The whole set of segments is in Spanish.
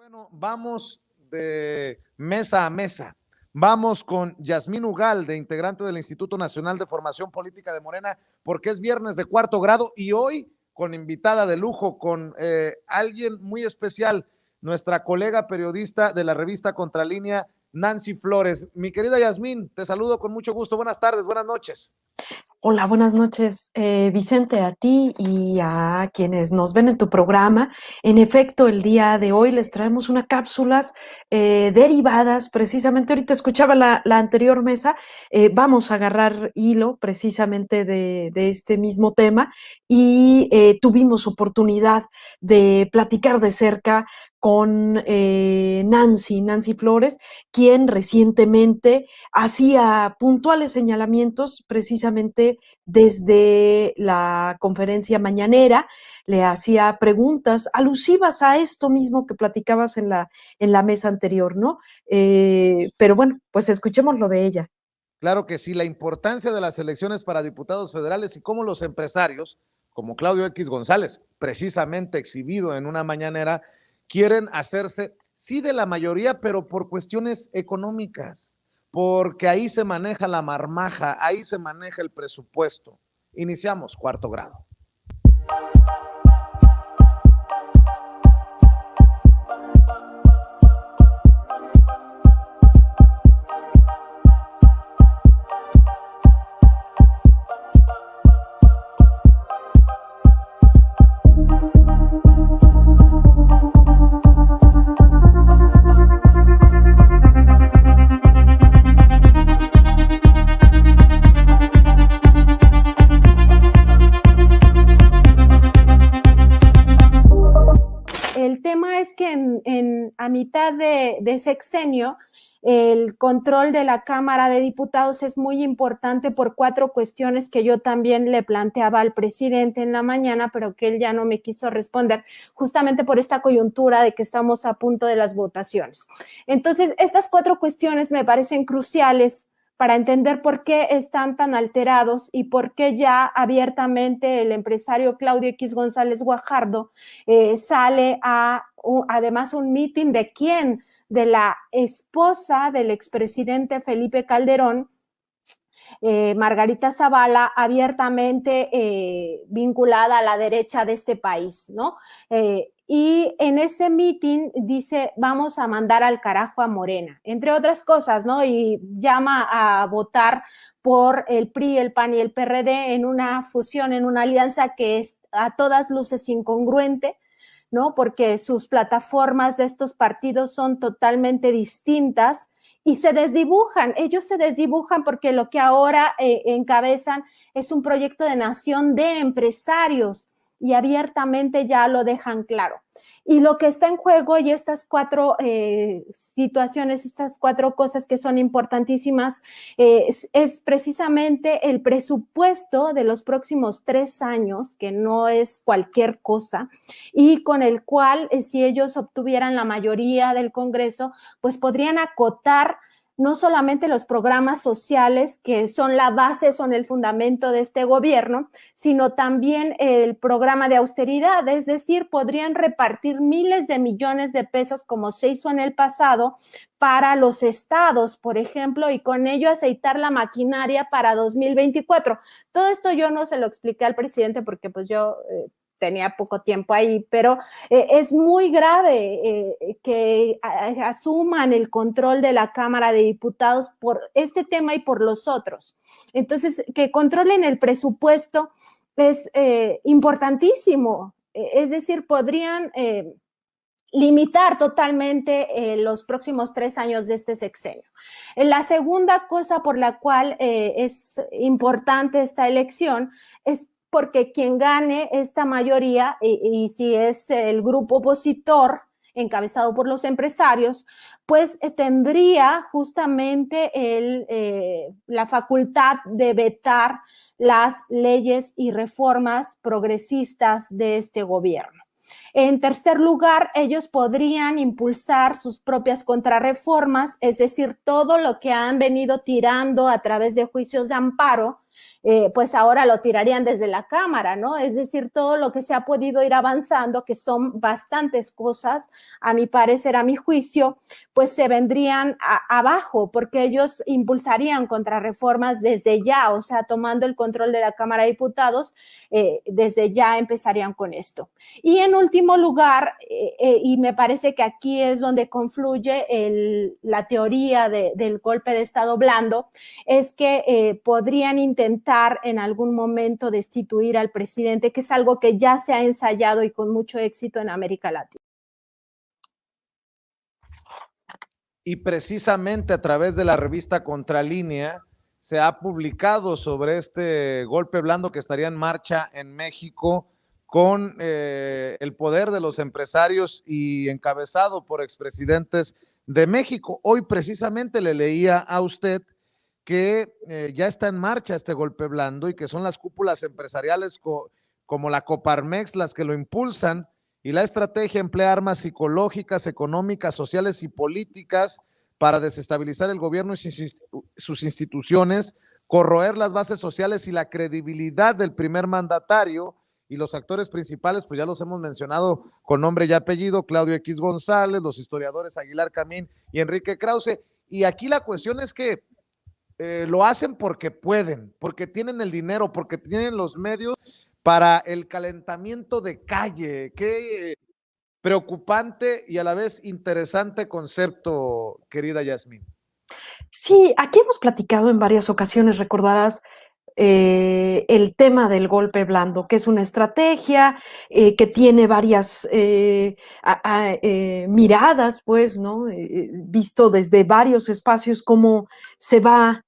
Bueno, vamos de mesa a mesa. Vamos con Yasmín Ugalde, integrante del Instituto Nacional de Formación Política de Morena, porque es viernes de cuarto grado y hoy con invitada de lujo, con alguien muy especial, nuestra colega periodista de la revista Contralínea, Nancy Flores. Mi querida Yasmín, te saludo con mucho gusto. Buenas tardes, buenas noches. Hola, buenas noches, Vicente, a ti y a quienes nos ven en tu programa. En efecto, el día de hoy les traemos unas cápsulas derivadas, precisamente, ahorita escuchaba la anterior mesa, vamos a agarrar hilo precisamente de este mismo tema y tuvimos oportunidad de platicar de cerca con Nancy Flores, quien recientemente hacía puntuales señalamientos precisamente desde la conferencia mañanera, le hacía preguntas alusivas a esto mismo que platicabas en la mesa anterior, ¿no? Pero bueno, pues escuchemos lo de ella. Claro que sí, la importancia de las elecciones para diputados federales y cómo los empresarios, como Claudio X González, precisamente exhibido en una mañanera, quieren hacerse, sí, de la mayoría, pero por cuestiones económicas, porque ahí se maneja la marmaja, ahí se maneja el presupuesto. Iniciamos cuarto grado. A mitad de sexenio, el control de la Cámara de Diputados es muy importante por 4 cuestiones que yo también le planteaba al presidente en la mañana, pero que él ya no me quiso responder, justamente por esta coyuntura de que estamos a punto de las votaciones. Entonces, estas 4 cuestiones me parecen cruciales para entender por qué están tan alterados y por qué ya abiertamente el empresario Claudio X González Guajardo sale a además un meeting de quién, de la esposa del expresidente Felipe Calderón, Margarita Zavala, abiertamente vinculada a la derecha de este país, ¿no? Y en ese meeting dice, vamos a mandar al carajo a Morena, entre otras cosas, ¿no? Y llama a votar por el PRI, el PAN y el PRD en una fusión, en una alianza que es a todas luces incongruente, ¿no? Porque sus plataformas de estos partidos son totalmente distintas y se desdibujan. Ellos se desdibujan porque lo que ahora encabezan es un proyecto de nación de empresarios y abiertamente ya lo dejan claro. Y lo que está en juego y estas 4 situaciones, estas 4 cosas que son importantísimas, es precisamente el presupuesto de los próximos 3 años, que no es cualquier cosa, y con el cual, si ellos obtuvieran la mayoría del Congreso, pues podrían acotar no solamente los programas sociales que son la base, son el fundamento de este gobierno, sino también el programa de austeridad, es decir, podrían repartir miles de millones de pesos como se hizo en el pasado para los estados, por ejemplo, y con ello aceitar la maquinaria para 2024. Todo esto yo no se lo expliqué al presidente porque pues yo tenía poco tiempo ahí, pero es muy grave que asuman el control de la Cámara de Diputados por este tema y por los otros. Entonces, que controlen el presupuesto es importantísimo, es decir, podrían limitar totalmente los próximos 3 años de este sexenio. La segunda cosa por la cual es importante esta elección es porque quien gane esta mayoría, y si es el grupo opositor encabezado por los empresarios, pues tendría justamente la facultad de vetar las leyes y reformas progresistas de este gobierno. En tercer lugar, ellos podrían impulsar sus propias contrarreformas, es decir, todo lo que han venido tirando a través de juicios de amparo, pues ahora lo tirarían desde la Cámara, ¿no? Es decir, todo lo que se ha podido ir avanzando, que son bastantes cosas, a mi parecer, a mi juicio, pues se vendrían abajo, porque ellos impulsarían contrarreformas desde ya, o sea, tomando el control de la Cámara de Diputados, desde ya empezarían con esto. Y en último lugar, y me parece que aquí es donde confluye la teoría del golpe de Estado blando, es que podrían intentar en algún momento destituir al presidente, que es algo que ya se ha ensayado y con mucho éxito en América Latina. Y precisamente a través de la revista Contralínea se ha publicado sobre este golpe blando que estaría en marcha en México con el poder de los empresarios y encabezado por expresidentes de México. Hoy precisamente le leía a usted que ya está en marcha este golpe blando y que son las cúpulas empresariales como la Coparmex las que lo impulsan, y la estrategia emplea armas psicológicas, económicas, sociales y políticas para desestabilizar el gobierno y sus instituciones, corroer las bases sociales y la credibilidad del primer mandatario. Y los actores principales, pues ya los hemos mencionado con nombre y apellido: Claudio X González, los historiadores Aguilar Camín y Enrique Krause. Y aquí la cuestión es que lo hacen porque pueden, porque tienen el dinero, porque tienen los medios para el calentamiento de calle. Qué preocupante y a la vez interesante concepto, querida Yasmín. Sí, aquí hemos platicado en varias ocasiones, recordarás, el tema del golpe blando, que es una estrategia que tiene varias miradas, pues, ¿no? Visto desde varios espacios cómo se va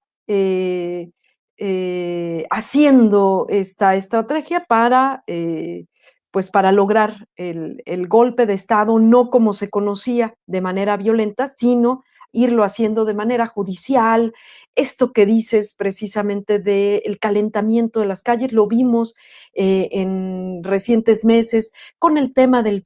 haciendo esta estrategia para, pues, para lograr el golpe de Estado, no como se conocía de manera violenta, sino irlo haciendo de manera judicial. Esto que dices precisamente del calentamiento de las calles, lo vimos en recientes meses con el tema de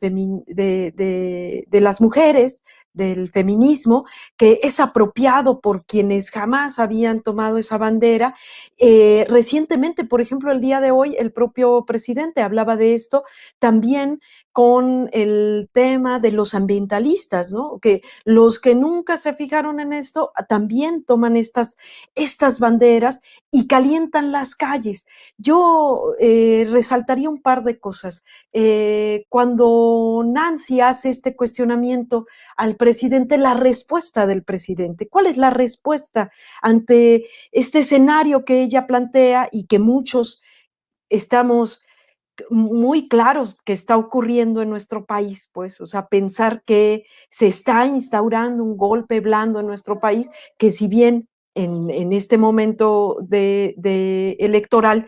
las mujeres, del feminismo, que es apropiado por quienes jamás habían tomado esa bandera. Recientemente, por ejemplo, el día de hoy, el propio presidente hablaba de esto también con el tema de los ambientalistas, ¿no? Que los que nunca se fijaron en esto también toman estas banderas y calientan las calles. Yo resaltaría un par de cosas. Cuando Nancy hace este cuestionamiento al presidente, la respuesta del presidente, ¿cuál es la respuesta ante este escenario que ella plantea y que muchos estamos muy claros que está ocurriendo en nuestro país, pues, o sea, pensar que se está instaurando un golpe blando en nuestro país, que si bien en este momento de electoral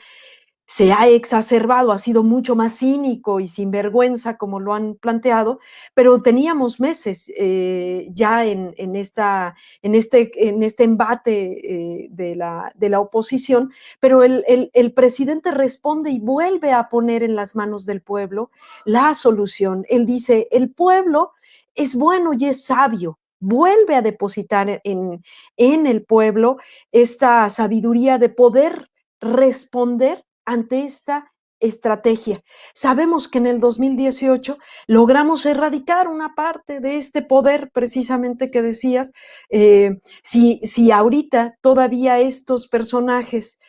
se ha exacerbado, ha sido mucho más cínico y sin vergüenza como lo han planteado, pero teníamos meses ya en este embate de la oposición, pero el presidente responde y vuelve a poner en las manos del pueblo la solución. Él dice, el pueblo es bueno y es sabio. Vuelve a depositar en el pueblo esta sabiduría de poder responder ante esta estrategia. Sabemos que en el 2018 logramos erradicar una parte de este poder precisamente que decías. Si ahorita todavía estos personajes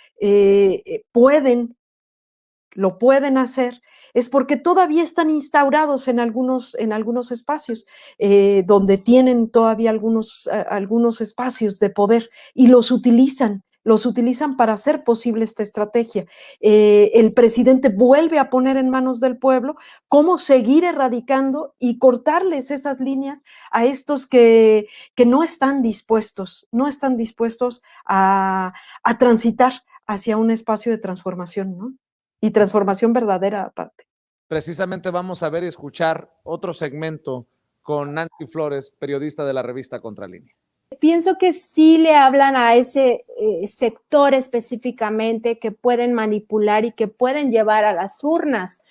lo pueden hacer, es porque todavía están instaurados en algunos espacios, donde tienen todavía algunos espacios de poder y los utilizan para hacer posible esta estrategia. El presidente vuelve a poner en manos del pueblo cómo seguir erradicando y cortarles esas líneas a estos que no están dispuestos a transitar hacia un espacio de transformación, ¿no? Y transformación verdadera aparte. Precisamente vamos a ver y escuchar otro segmento con Nancy Flores, periodista de la revista Contralínea. Pienso que sí le hablan a ese sector específicamente que pueden manipular y que pueden llevar a las urnas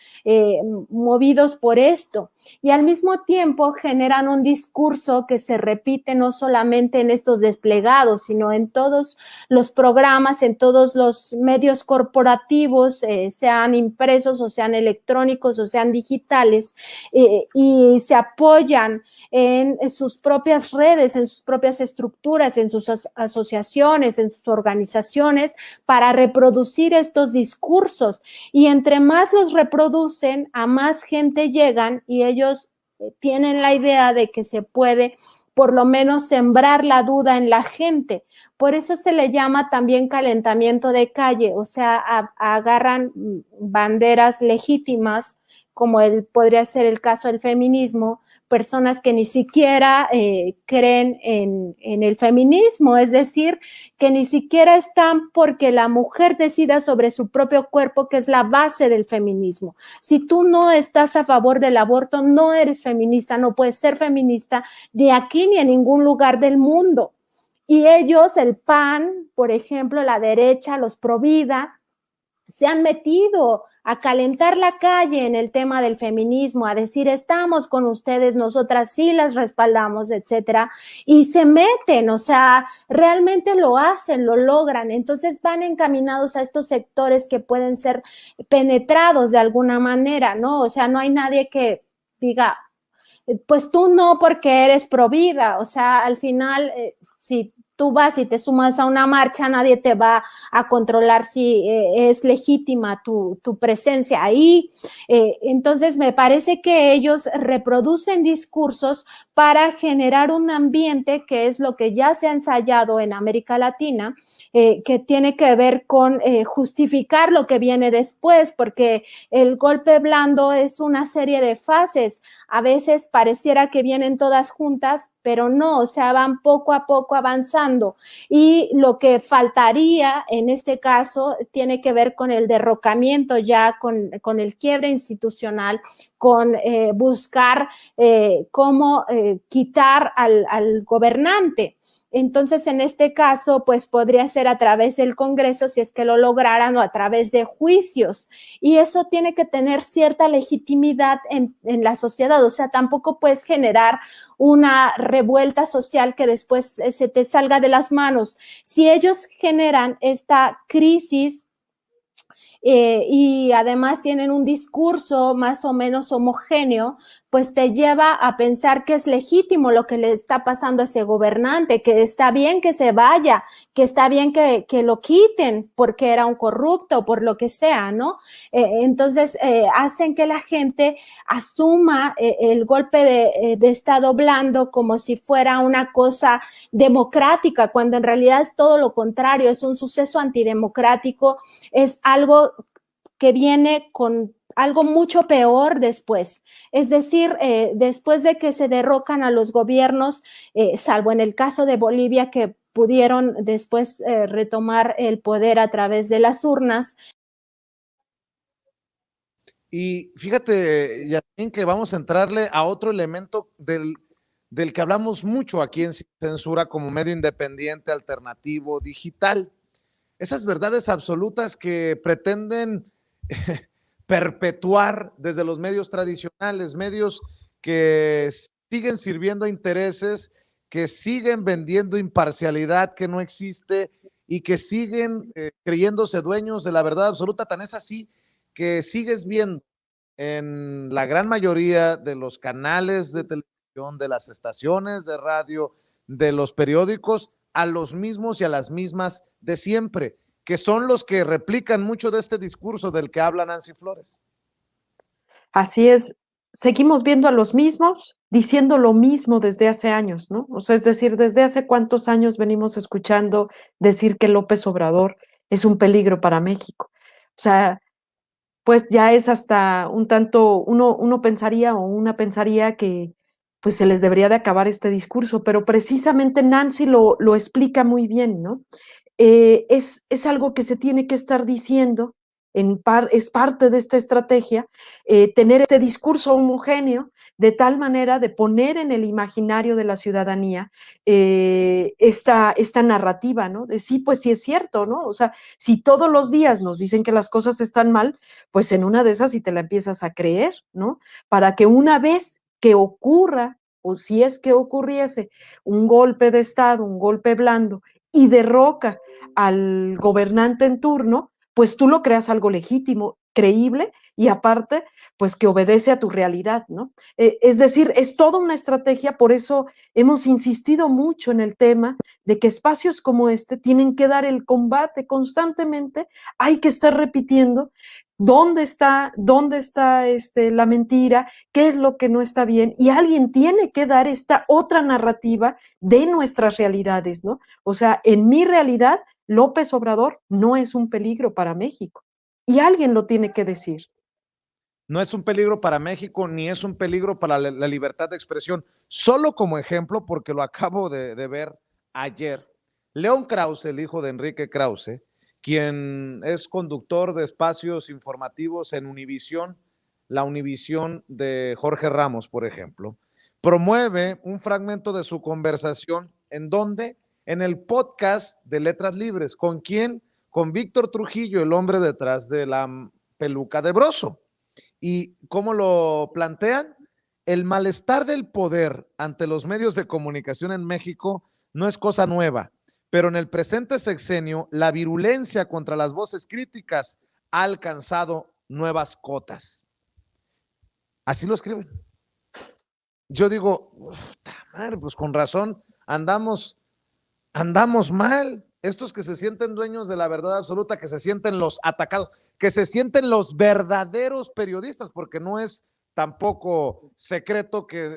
movidos por esto. Y al mismo tiempo generan un discurso que se repite no solamente en estos desplegados, sino en todos los programas, en todos los medios corporativos, sean impresos o sean electrónicos o sean digitales, y se apoyan en sus propias redes, en sus propias estructuras, en sus asociaciones, en sus organizaciones, para reproducir estos discursos. Y entre más los reproducen, a más gente llegan y ellos tienen la idea de que se puede por lo menos sembrar la duda en la gente. Por eso se le llama también calentamiento de calle, o sea, agarran banderas legítimas, como podría ser el caso del feminismo, personas que ni siquiera creen en el feminismo, es decir, que ni siquiera están porque la mujer decida sobre su propio cuerpo, que es la base del feminismo. Si tú no estás a favor del aborto, no eres feminista, no puedes ser feminista ni aquí ni en ningún lugar del mundo. Y ellos, el PAN, por ejemplo, la derecha, los pro vida, se han metido a calentar la calle en el tema del feminismo, a decir estamos con ustedes, nosotras sí las respaldamos, etcétera, y se meten, o sea, realmente lo hacen, lo logran, entonces van encaminados a estos sectores que pueden ser penetrados de alguna manera, ¿no? O sea, no hay nadie que diga, pues tú no porque eres pro vida, o sea, al final, si tú vas y te sumas a una marcha, nadie te va a controlar si es legítima tu presencia ahí. Entonces, me parece que ellos reproducen discursos para generar un ambiente que es lo que ya se ha ensayado en América Latina, que tiene que ver con justificar lo que viene después, porque el golpe blando es una serie de fases. A veces pareciera que vienen todas juntas, pero no, o sea, van poco a poco avanzando. Y lo que faltaría en este caso tiene que ver con el derrocamiento ya, con el quiebre institucional, con buscar cómo quitar al gobernante. Entonces, en este caso, pues podría ser a través del Congreso, si es que lo lograran, o a través de juicios. Y eso tiene que tener cierta legitimidad en la sociedad. O sea, tampoco puedes generar una revuelta social que después se te salga de las manos. Si ellos generan esta crisis, y además tienen un discurso más o menos homogéneo, pues te lleva a pensar que es legítimo lo que le está pasando a ese gobernante, que está bien que se vaya, que está bien que lo quiten porque era un corrupto, por lo que sea, ¿no? Entonces, hacen que la gente asuma el golpe de Estado blando como si fuera una cosa democrática, cuando en realidad es todo lo contrario, es un suceso antidemocrático, es algo que viene con algo mucho peor después. Es decir, después de que se derrocan a los gobiernos, salvo en el caso de Bolivia, que pudieron después retomar el poder a través de las urnas. Y fíjate, Yasmín, que vamos a entrarle a otro elemento del que hablamos mucho aquí en Sin Censura como medio independiente, alternativo, digital. Esas verdades absolutas que pretenden perpetuar desde los medios tradicionales, medios que siguen sirviendo a intereses, que siguen vendiendo imparcialidad que no existe y que siguen creyéndose dueños de la verdad absoluta. Tan es así que sigues viendo en la gran mayoría de los canales de televisión, de las estaciones de radio, de los periódicos, a los mismos y a las mismas de siempre, que son los que replican mucho de este discurso del que habla Nancy Flores. Así es, seguimos viendo a los mismos diciendo lo mismo desde hace años, ¿no? O sea, es decir, desde hace cuántos años venimos escuchando decir que López Obrador es un peligro para México. O sea, pues ya es hasta un tanto, uno pensaría o una pensaría que pues se les debería de acabar este discurso, pero precisamente Nancy lo explica muy bien, ¿no? Es algo que se tiene que estar diciendo es parte de esta estrategia, tener este discurso homogéneo de tal manera de poner en el imaginario de la ciudadanía esta narrativa, ¿no? De sí, pues sí es cierto, ¿no? O sea, si todos los días nos dicen que las cosas están mal, pues en una de esas sí te la empiezas a creer, ¿no? Para que una vez que ocurra, o si es que ocurriese un golpe de Estado, un golpe blando, y derroca al gobernante en turno, pues tú lo creas algo legítimo, creíble y aparte, pues que obedece a tu realidad, ¿no? Es decir, es toda una estrategia, por eso hemos insistido mucho en el tema de que espacios como este tienen que dar el combate constantemente, hay que estar repitiendo dónde está la mentira, qué es lo que no está bien, y alguien tiene que dar esta otra narrativa de nuestras realidades, ¿no? O sea, en mi realidad, López Obrador no es un peligro para México, y alguien lo tiene que decir. No es un peligro para México, ni es un peligro para la libertad de expresión. Solo como ejemplo, porque lo acabo de ver ayer, León Krause, el hijo de Enrique Krause, quien es conductor de espacios informativos en Univisión, la Univisión de Jorge Ramos, por ejemplo, promueve un fragmento de su conversación en donde, en el podcast de Letras Libres, ¿con quién? Con Víctor Trujillo, el hombre detrás de la peluca de Broso. ¿Y cómo lo plantean? El malestar del poder ante los medios de comunicación en México no es cosa nueva, pero en el presente sexenio la virulencia contra las voces críticas ha alcanzado nuevas cotas. Así lo escriben. Yo digo, madre, pues con razón andamos mal. Estos que se sienten dueños de la verdad absoluta, que se sienten los atacados, que se sienten los verdaderos periodistas, porque no es tampoco secreto que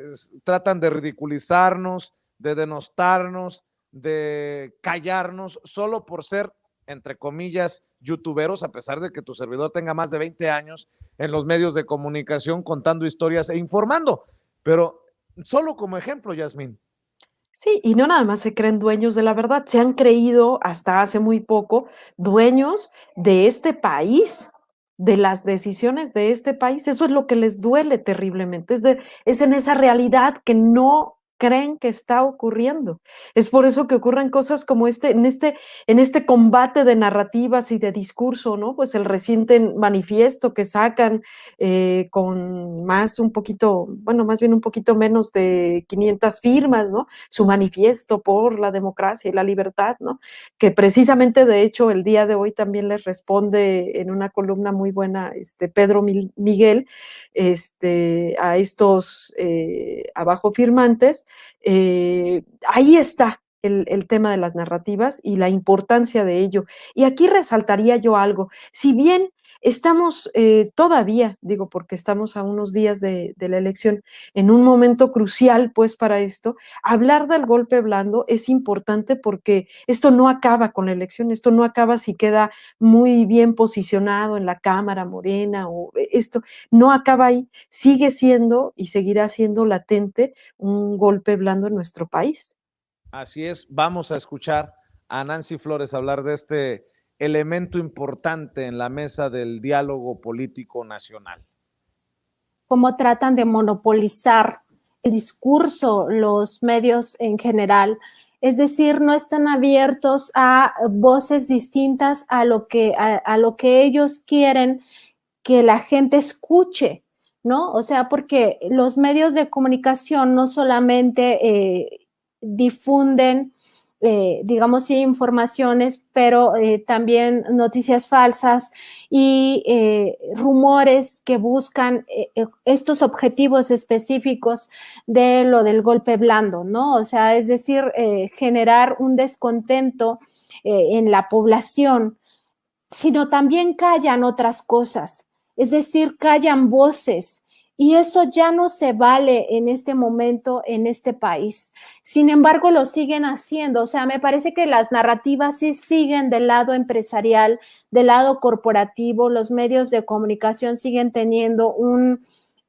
tratan de ridiculizarnos, de denostarnos, de callarnos, solo por ser, entre comillas, youtuberos, a pesar de que tu servidor tenga más de 20 años en los medios de comunicación contando historias e informando. Pero solo como ejemplo, Yasmín. Sí, y no nada más se creen dueños de la verdad, se han creído hasta hace muy poco dueños de este país, de las decisiones de este país. Eso es lo que les duele terriblemente, es en esa realidad que no creen que está ocurriendo. Es por eso que ocurren cosas como en este combate de narrativas y de discurso, ¿no? Pues el reciente manifiesto que sacan con más bien un poquito menos de 500 firmas, ¿no? Su manifiesto por la democracia y la libertad, ¿no? Que precisamente, de hecho, el día de hoy también les responde en una columna muy buena Pedro Miguel a estos abajo firmantes. Ahí está el tema de las narrativas y la importancia de ello. Y aquí resaltaría yo algo. Si bien estamos todavía, digo, porque estamos a unos días de la elección, en un momento crucial, pues, para esto, hablar del golpe blando es importante porque esto no acaba con la elección, esto no acaba si queda muy bien posicionado en la Cámara Morena o esto, no acaba ahí, sigue siendo y seguirá siendo latente un golpe blando en nuestro país. Así es, vamos a escuchar a Nancy Flores hablar de este elemento importante en la mesa del diálogo político nacional. Cómo tratan de monopolizar el discurso, los medios en general. Es decir, no están abiertos a voces distintas a lo que ellos quieren que la gente escuche, ¿no? O sea, porque los medios de comunicación no solamente difunden, digamos, sí, informaciones, pero también noticias falsas y rumores que buscan estos objetivos específicos de lo del golpe blando, ¿no? O sea, es decir, generar un descontento en la población, sino también callan otras cosas, es decir, callan voces. Y eso ya no se vale en este momento, en este país. Sin embargo, lo siguen haciendo. O sea, me parece que las narrativas sí siguen del lado empresarial, del lado corporativo. Los medios de comunicación siguen teniendo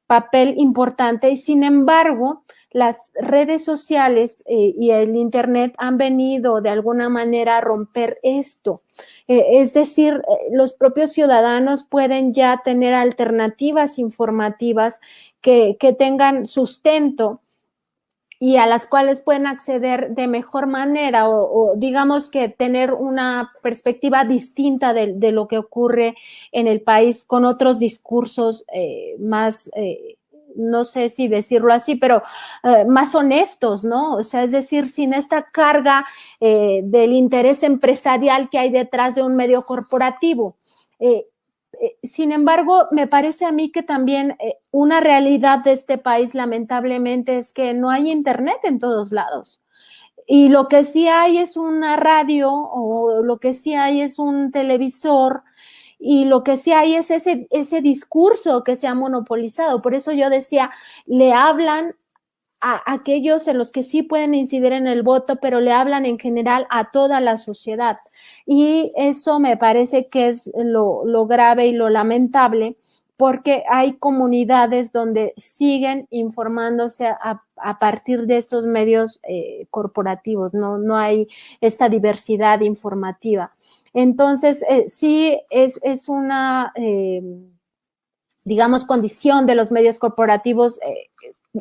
papel importante, y sin embargo, las redes sociales y el Internet han venido de alguna manera a romper esto. Es decir, los propios ciudadanos pueden ya tener alternativas informativas que tengan sustento y a las cuales pueden acceder de mejor manera o digamos que tener una perspectiva distinta de lo que ocurre en el país con otros discursos más, no sé si decirlo así, pero más honestos, ¿no? O sea, es decir, sin esta carga del interés empresarial que hay detrás de un medio corporativo. Sin embargo, me parece a mí que también una realidad de este país, lamentablemente, es que no hay internet en todos lados. Y lo que sí hay es una radio o lo que sí hay es un televisor y lo que sí hay es ese discurso que se ha monopolizado. Por eso yo decía, le hablan a aquellos en los que sí pueden incidir en el voto, pero le hablan en general a toda la sociedad. Y eso me parece que es lo grave y lo lamentable, porque hay comunidades donde siguen informándose a partir de estos medios corporativos, no hay esta diversidad informativa. Entonces, sí es una, digamos, condición de los medios corporativos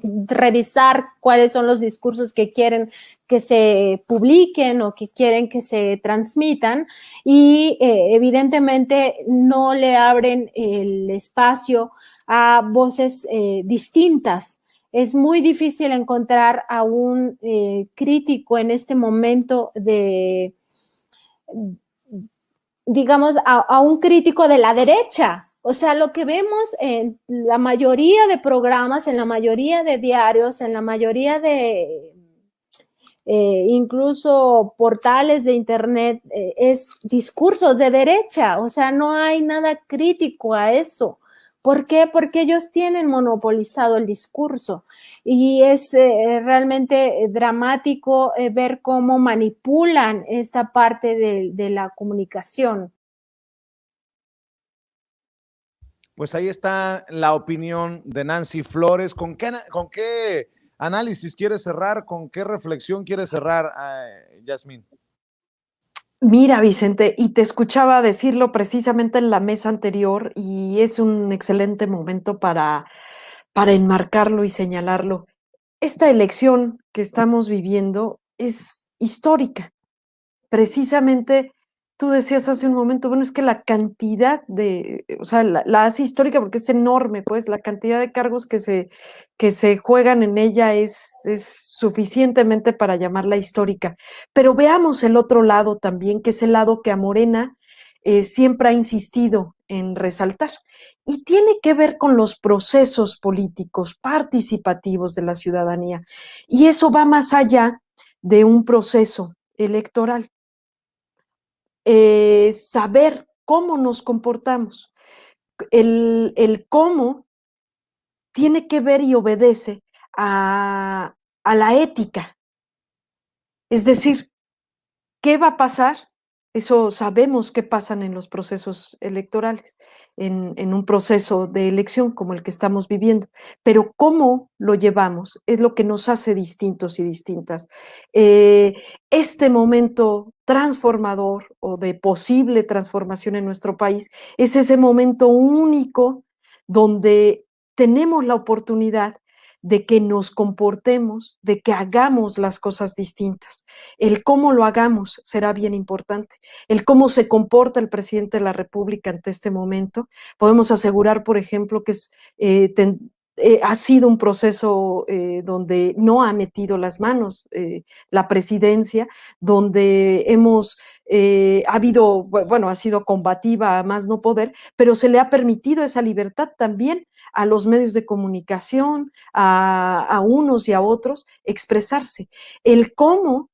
revisar cuáles son los discursos que quieren que se publiquen o que quieren que se transmitan y evidentemente no le abren el espacio a voces distintas. Es muy difícil encontrar a un crítico en este momento de, digamos, a un crítico de la derecha. O sea, lo que vemos en la mayoría de programas, en la mayoría de diarios, en la mayoría de incluso portales de internet, es discursos de derecha. O sea, no hay nada crítico a eso. ¿Por qué? Porque ellos tienen monopolizado el discurso y es realmente dramático ver cómo manipulan esta parte de la comunicación. Pues ahí está la opinión de Nancy Flores. ¿Con qué análisis quieres cerrar? ¿Con qué reflexión quieres cerrar, Yasmín? Mira, Vicente, y te escuchaba decirlo precisamente en la mesa anterior y es un excelente momento para enmarcarlo y señalarlo. Esta elección que estamos viviendo es histórica. Precisamente tú decías hace un momento, bueno, es que la cantidad o sea, la hace histórica porque es enorme, pues la cantidad de cargos que se juegan en ella es suficientemente para llamarla histórica. Pero veamos el otro lado también, que es el lado que a Morena siempre ha insistido en resaltar. Y tiene que ver con los procesos políticos participativos de la ciudadanía. Y eso va más allá de un proceso electoral. Saber cómo nos comportamos. El cómo tiene que ver y obedece a la ética. Es decir, ¿qué va a pasar? Eso sabemos qué pasan en los procesos electorales, en un proceso de elección como el que estamos viviendo, pero cómo lo llevamos es lo que nos hace distintos y distintas. Este momento transformador o de posible transformación en nuestro país es ese momento único donde tenemos la oportunidad de que nos comportemos, de que hagamos las cosas distintas. El cómo lo hagamos será bien importante. El cómo se comporta el presidente de la República ante este momento. Podemos asegurar, por ejemplo, que ha sido un proceso donde no ha metido las manos la presidencia, donde ha sido combativa a más no poder, pero se le ha permitido esa libertad también a los medios de comunicación, a unos y a otros, expresarse. El cómo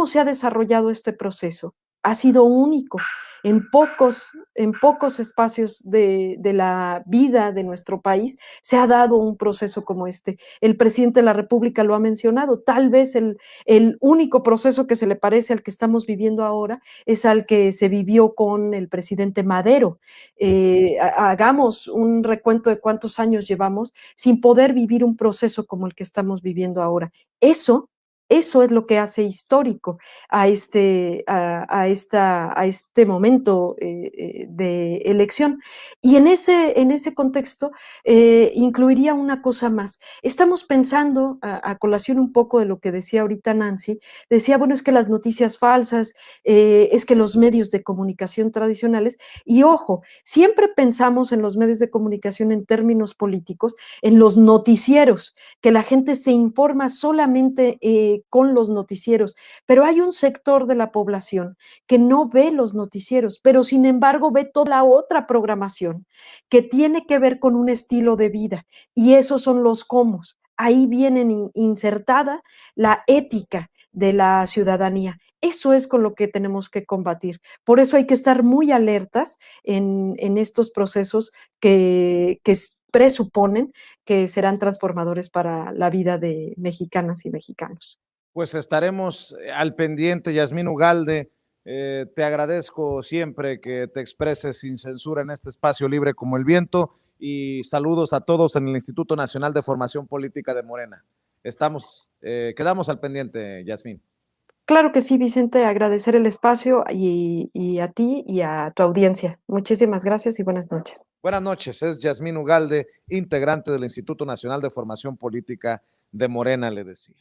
se ha desarrollado este proceso ha sido único. En pocos espacios de la vida de nuestro país se ha dado un proceso como este. El presidente de la República lo ha mencionado. Tal vez el único proceso que se le parece al que estamos viviendo ahora es al que se vivió con el presidente Madero. Hagamos un recuento de cuántos años llevamos sin poder vivir un proceso como el que estamos viviendo ahora. Eso es lo que hace histórico a este momento de elección. Y en ese contexto incluiría una cosa más. Estamos pensando, a colación un poco de lo que decía ahorita Nancy, decía, bueno, es que las noticias falsas, es que los medios de comunicación tradicionales, y ojo, siempre pensamos en los medios de comunicación en términos políticos, en los noticieros, que la gente se informa solamente con los noticieros, pero hay un sector de la población que no ve los noticieros, pero sin embargo ve toda la otra programación que tiene que ver con un estilo de vida, y esos son los comos. Ahí vienen insertada la ética de la ciudadanía. Eso es con lo que tenemos que combatir. Por eso hay que estar muy alertas en estos procesos que presuponen que serán transformadores para la vida de mexicanas y mexicanos. Pues estaremos al pendiente, Yasmín Ugalde. Te agradezco siempre que te expreses sin censura en este espacio libre como el viento, y saludos a todos en el Instituto Nacional de Formación Política de Morena. Quedamos al pendiente, Yasmín. Claro que sí, Vicente, agradecer el espacio y a ti y a tu audiencia. Muchísimas gracias y buenas noches. Buenas noches, es Yasmín Ugalde, integrante del Instituto Nacional de Formación Política de Morena, le decía.